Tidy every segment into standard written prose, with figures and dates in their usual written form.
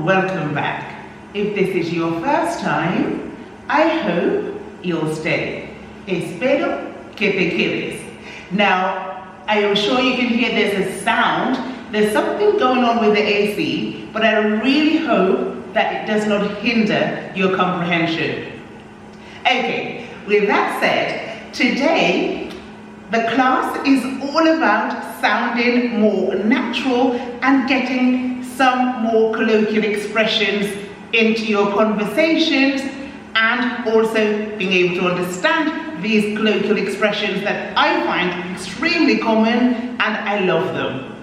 welcome back. If this is your first time, I hope you'll stay. Espero que te quedes. Now, I am sure you can hear there's a sound. There's something going on with the AC, but I really hope that it does not hinder your comprehension. Okay, with that said, today the class is all about sounding more natural and getting some more colloquial expressions into your conversations, and also being able to understand these colloquial expressions that I find extremely common and I love them.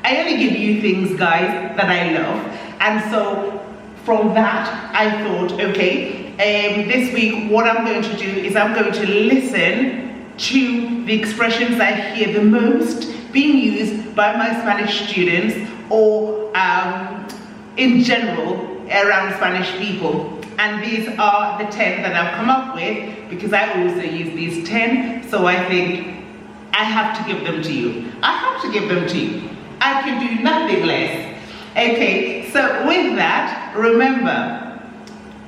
I only give you things, guys, that I love, and so from that I thought, okay, this week what I'm going to do is I'm going to listen to the expressions I hear the most being used by my Spanish students, or in general around Spanish people. And these are the 10 that I've come up with, because I also use these 10, so I think I have to give them to you. I have to give them to you. I can do nothing less. Okay, so with that, remember,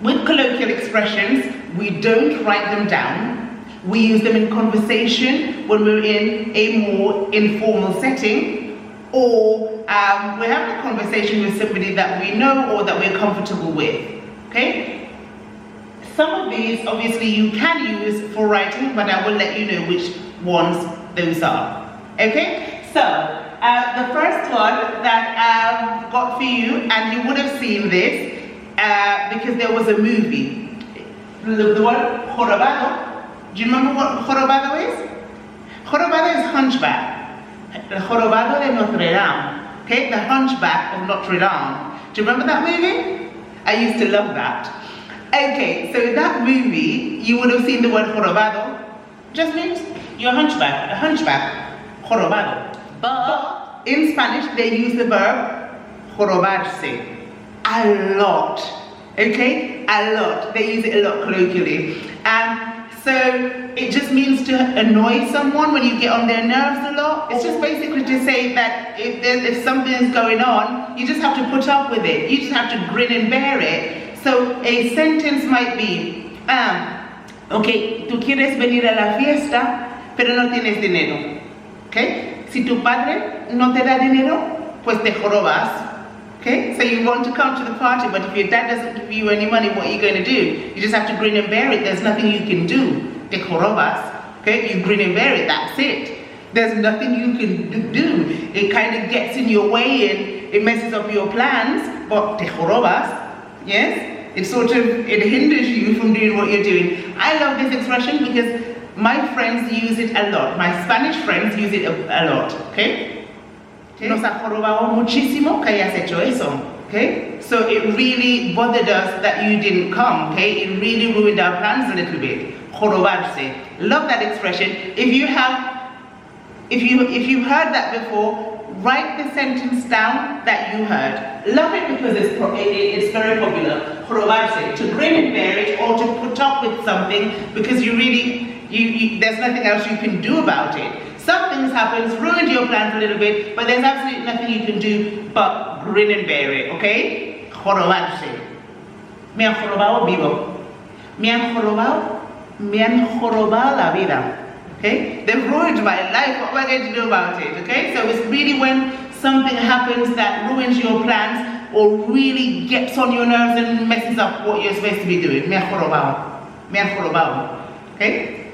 with colloquial expressions, we don't write them down. We use them in conversation when we're in a more informal setting, or we're having a conversation with somebody that we know or that we're comfortable with. Okay? Some of these, obviously, you can use for writing, but I will let you know which ones those are. Okay? So, the first one that I've got for you, and you would have seen this because there was a movie. The one, Jorobado. Do you remember what Jorobado is? Jorobado is hunchback. The Jorobado de Notre Dame. Okay? The Hunchback of Notre Dame. Do you remember that movie? I used to love that. Okay, so that movie, you would have seen the word jorobado. Just means you're a hunchback, jorobado. But in Spanish, they use the verb jorobarse a lot. Okay, a lot. They use it a lot colloquially. So it just means to annoy someone when you get on their nerves a lot. It's just basically to say that if something is going on, you just have to put up with it. You just have to grin and bear it. So a sentence might be, okay, tú quieres venir a la fiesta, pero no tienes dinero. Okay? Si tu padre no te da dinero, pues te jorobas. Okay? So you want to come to the party, but if your dad doesn't give you any money, what are you going to do? You just have to grin and bear it. There's nothing you can do. Te jorobas. Okay? You grin and bear it. That's it. There's nothing you can do. It kind of gets in your way and it messes up your plans, but te jorobas. Yes? It hinders you from doing what you're doing. I love this expression because my friends use it a lot. My Spanish friends use it a lot. Okay? Nos ha jorobado muchísimo que hayas hecho eso. Okay? So it really bothered us that you didn't come. Okay? It really ruined our plans a little bit. Jorobarse. Love that expression. If you've heard that before, write the sentence down that you heard. Love it because it's very popular. Jorobarse. To grin and bear it, or to put up with something because there's nothing else you can do about it. Something happens, ruined your plans a little bit, but there's absolutely nothing you can do but grin and bear it, okay? Jorobarse. Me han jorobado vivo. Me han jorobado la vida. Okay? They've ruined my life. What am I going to do about it? Okay? So it's really when something happens that ruins your plans or really gets on your nerves and messes up what you're supposed to be doing. Me han jorobado. Me han jorobado. Okay?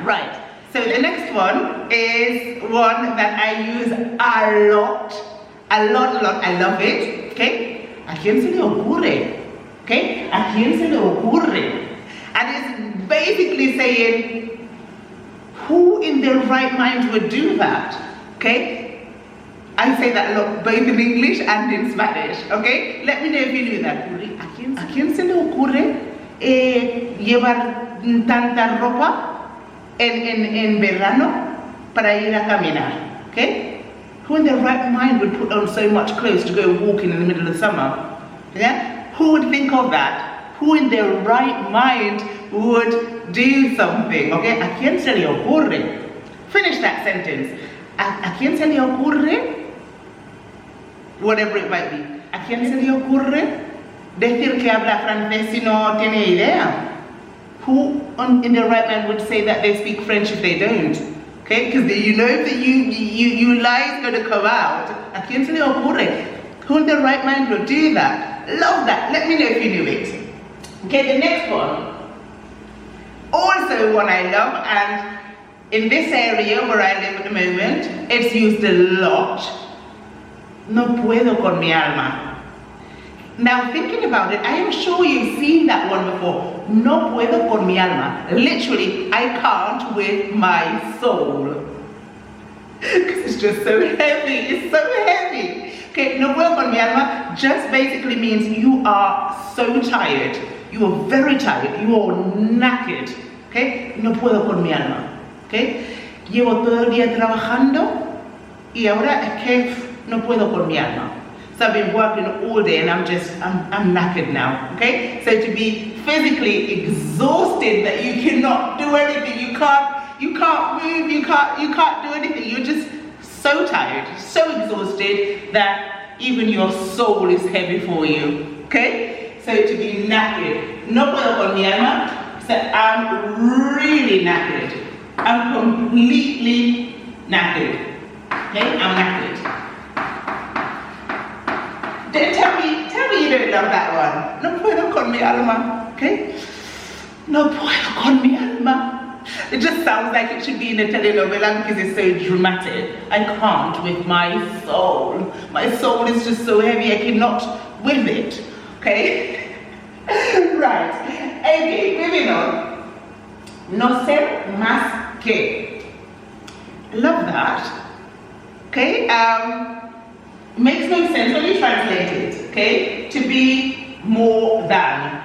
Right. So the next one is one that I use a lot. A lot. I love it. Okay? ¿A quién se le ocurre? Okay? ¿A quién se le ocurre? And it's basically saying, who in their right mind would do that? Okay? I say that a lot, both in English and in Spanish. Okay? Let me know if you knew that. ¿A quién se le ocurre llevar tanta ropa en verano para ir a caminar? Okay? Who in their right mind would put on so much clothes to go walking in the middle of summer? Yeah? Who would think of that? Who in their right mind would do something? Okay? ¿A quién se le ocurre? Finish that sentence. ¿A quién se le ocurre? Whatever it might be. ¿A quién se le ocurre Decir que habla francés si no tiene idea. Who in their right mind would say that they speak French if they don't? Okay, because you know that you lie is going to come out. ¿A quién se le ocurre? Who in their right mind will do that? Love that. Let me know if you knew it. Okay, the next one. Also one I love, and in this area where I live at the moment, it's used a lot. No puedo con mi alma. Now thinking about it, I am sure you've seen that one before. No puedo con mi alma. Literally, I can't with my soul. Because it's just so heavy, it's so heavy. Okay, no puedo con mi alma just basically means you are so tired. You are very tired, you are knackered. Okay, no puedo con mi alma. Okay, llevo todo el día trabajando y ahora es que no puedo con mi alma. So I've been working all day and I'm knackered now, okay? So to be physically exhausted that you cannot do anything, you can't move, you can't do anything, you're just so tired, so exhausted that even your soul is heavy for you, okay? So to be knackered, no puedo con mi alma, so I'm really knackered. I'm completely knackered, okay? I'm knackered. Tell me you don't love that one. No puedo con mi alma, okay? No puedo con mi alma. It just sounds like it should be in a telenovela because it's so dramatic. I can't with my soul. My soul is just so heavy, I cannot with it, okay? Right, okay, moving on. No ser más que. Love that, okay? Makes no sense when you translate it, okay? To be more than.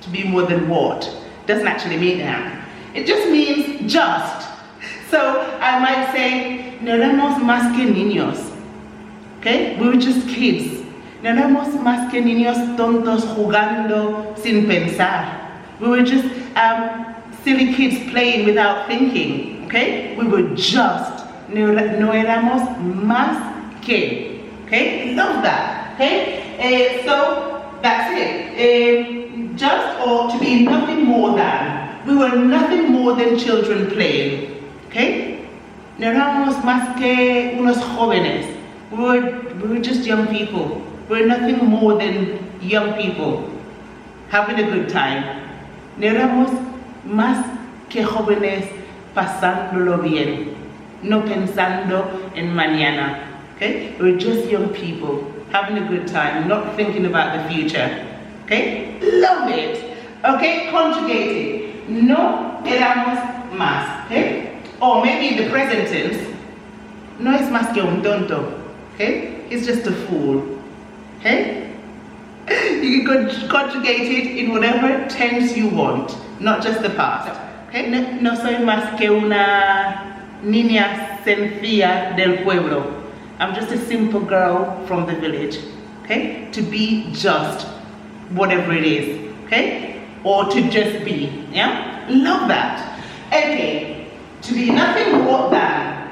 To be more than what? Doesn't actually mean that. It just means just. So I might say, no éramos más que niños. Okay? We were just kids. No éramos más que niños tontos jugando sin pensar. We were just silly kids playing without thinking. Okay? We were just. No éramos más que. Okay, love that. Okay, so that's it. Just or to be nothing more than. We were nothing more than children playing. Okay, no éramos más que unos jóvenes. We were just young people. We were nothing more than young people having a good time. No éramos más que jóvenes pasándolo bien, no pensando en mañana. Okay? We're just young people having a good time, not thinking about the future. Okay? Love it. Okay? Conjugated. No éramos más. Okay? Or maybe in the present tense, no es más que un tonto. Okay? He's just a fool. Okay? You can conjugate it in whatever tense you want, not just the past. Okay? No soy más que una niña sencilla del pueblo. I'm just a simple girl from the village, okay? To be just whatever it is, okay? Or to just be, yeah? Love that. Okay, to be nothing more than.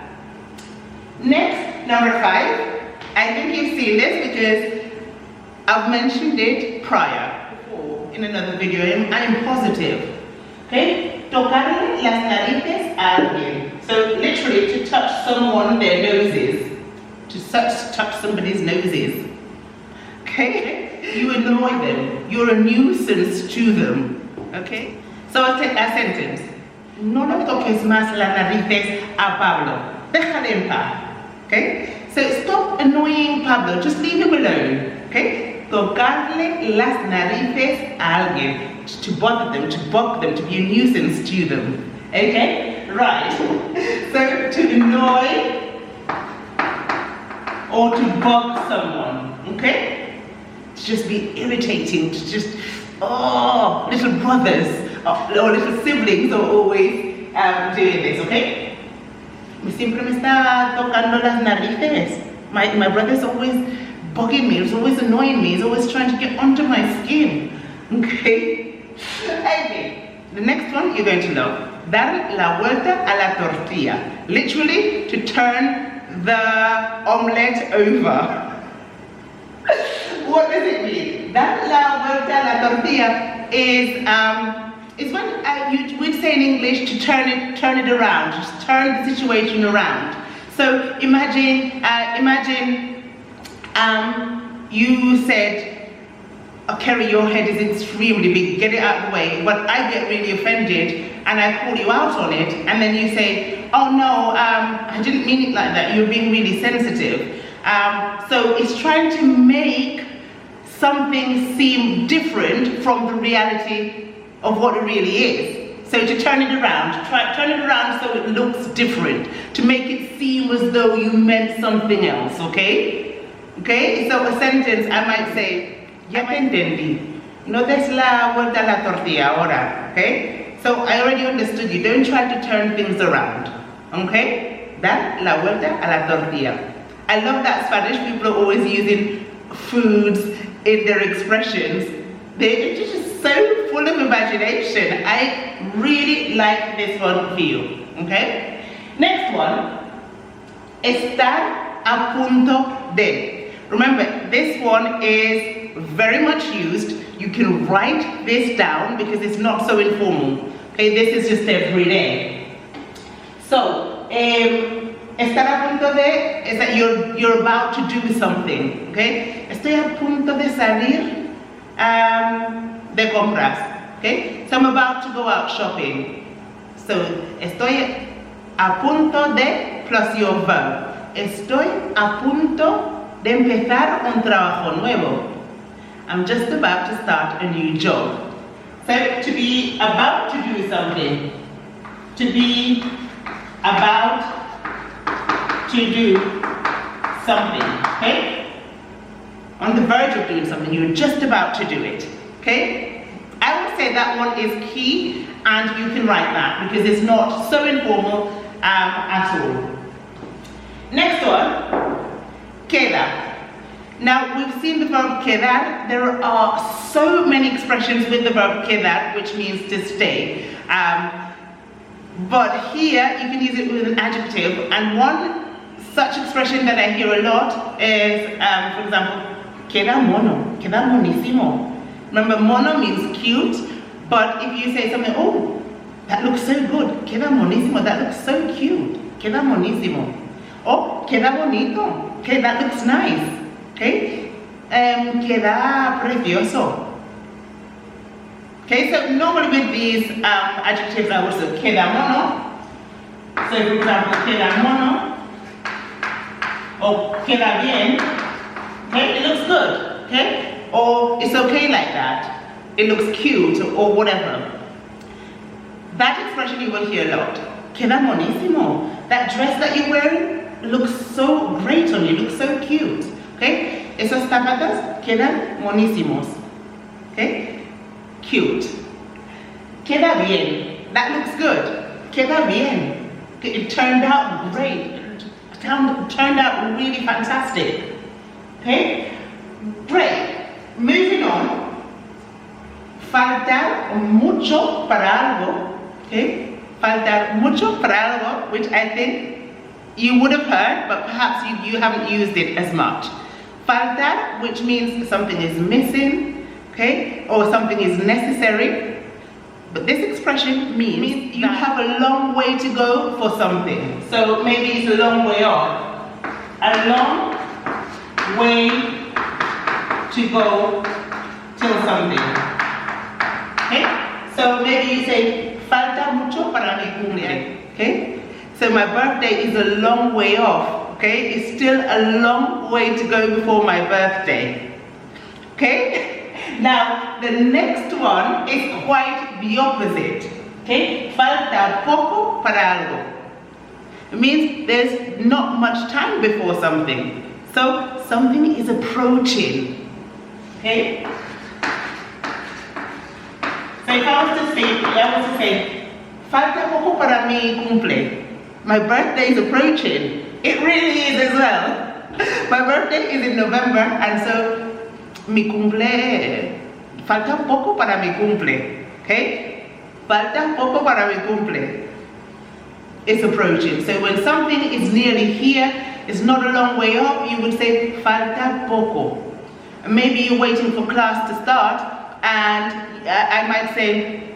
Next, number 5. I think you've seen this because I've mentioned it prior, before, in another video. I'm positive, okay? Tocarle las narices a alguien. So literally to touch someone, their noses. To touch somebody's noses. Okay? You annoy them. You're a nuisance to them. Okay? So I'll take that sentence. No le toques más las narices a Pablo. Déjale en paz. Okay? So stop annoying Pablo. Just leave him alone. Okay? Tocarle las narices a alguien. To bother them, to bug them, to be a nuisance to them. Okay? Right. So to annoy or to bug someone, okay? To just be irritating, to just, little brothers or little siblings are always doing this, okay? Siempre me está tocando las narices. My brother's always bugging me, he's always annoying me, he's always trying to get under my skin, okay? Okay, the next one you're going to love. Dar la vuelta a la tortilla. Literally, to turn the omelette over. What does it mean? dar la vuelta a la tortilla is when you would say in English to turn it around, just turn the situation around. So imagine you said, oh, Kerry, your head is extremely big, get it out of the way, but I get really offended and I call you out on it, and then you say, oh no, I didn't mean it like that, you're being really sensitive. So it's trying to make something seem different from the reality of what it really is. So to turn it around, turn it around so it looks different, to make it seem as though you meant something else, okay? Okay, so a sentence I might say, ya te entendí, no des la vuelta a la tortilla ahora, okay? So I already understood you, don't try to turn things around, okay? Da la vuelta a la tortilla. I love that Spanish people are always using foods in their expressions. They're just so full of imagination. I really like this one for you, okay? Next one, estar a punto de. Remember, this one is very much used. You can write this down because it's not so informal. Okay, this is just every day. So, estar a punto de is that you're about to do something. Okay, estoy a punto de salir de compras. Okay, so I'm about to go out shopping. So, estoy a punto de plus your verb. Estoy a punto de empezar un trabajo nuevo. I'm just about to start a new job. So to be about to do something. To be about to do something. Okay? On the verge of doing something, you're just about to do it. Okay? I would say that one is key, and you can write that because it's not so informal at all. Next one. Queda. Now, we've seen the verb quedar. There are so many expressions with the verb quedar, which means to stay. But here, you can use it with an adjective. And one such expression that I hear a lot is, for example, queda mono, queda monísimo. Remember, mono means cute, but if you say something, oh, that looks so good, queda monísimo, that looks so cute, queda monísimo. Oh, queda bonito, okay, that looks nice. Okay, queda precioso. Okay, so normally with these adjectives I would say queda mono. So for example, queda mono or queda bien. Okay, it looks good. Okay, or it's okay like that. It looks cute or whatever. That expression you will hear a lot. Queda monísimo. That dress that you're wearing looks so great on you. Looks so cute. Okay, esos zapatos quedan monísimos. Okay, cute. Queda bien. That looks good. Queda bien. Okay, it turned out great. It turned out really fantastic. Okay, great. Moving on. Faltar mucho para algo. Okay, faltar mucho para algo, which I think you would have heard, but perhaps you haven't used it as much. Faltar, which means something is missing, okay, or something is necessary. But this expression means you have a long way to go for something. So maybe it's a long way off. A long way to go till something. Okay? So maybe you say, falta mucho para mi cumpleaños. Okay? So my birthday is a long way off. Okay, it's still a long way to go before my birthday. Okay, now the next one is quite the opposite. Okay, falta poco para algo. It means there's not much time before something. So something is approaching. Okay, so if I was to say, falta poco para mi cumple. My birthday is approaching. It really is as well. My birthday is in November, and so mi cumple, falta poco para mi cumple. Okay? Falta poco para mi cumple. It's approaching. So when something is nearly here, it's not a long way off, you would say falta poco. maybe you're waiting for class to start, and I might say,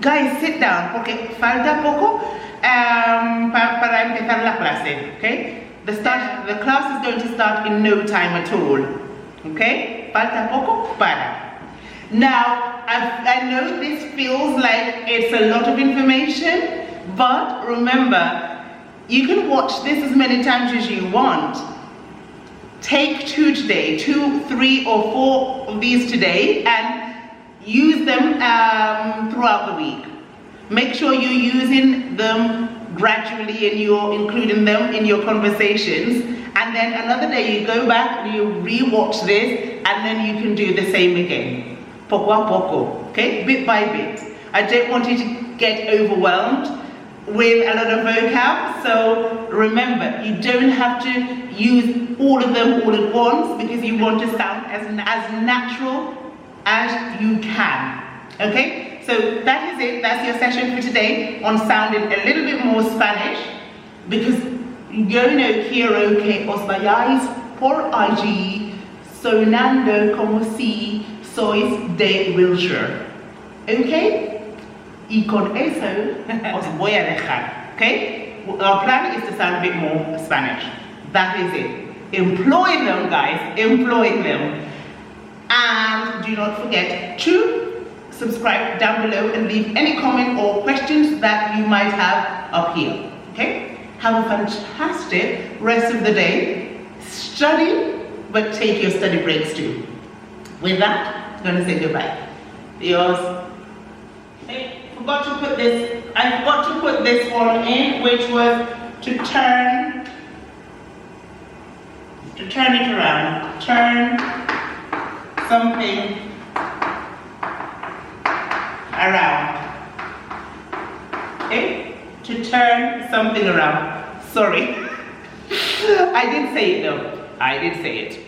guys, sit down, porque falta poco para empezar la clase, okay? The class is going to start in no time at all, okay? Falta poco para. Now, I know this feels like it's a lot of information, but remember, you can watch this as many times as you want. Take 2 today, 2, 3, or 4 of these today, and use them throughout the week. Make sure you're using them gradually and you're including them in your conversations. And then another day you go back and you re-watch this, and then you can do the same again. Poco a poco, okay? Bit by bit. I don't want you to get overwhelmed with a lot of vocab, so remember, you don't have to use all of them all at once, because you want to sound as natural as you can, okay? So that is it, that's your session for today on sounding a little bit more Spanish, because yo no quiero que os vayáis por allí sonando como si sois de Wilshire, okay? Y con eso os voy a dejar, okay? Our plan is to sound a bit more Spanish. That is it. Employ them, guys, employ them. And do not forget to subscribe down below and leave any comment or questions that you might have up here, okay? Have a fantastic rest of the day. Study, but take your study breaks too. With that, I'm gonna say goodbye. Adios. I forgot to put this one in, which was to turn it around. Turn something around. Okay? To turn something around. Sorry. I did say it though. I did say it.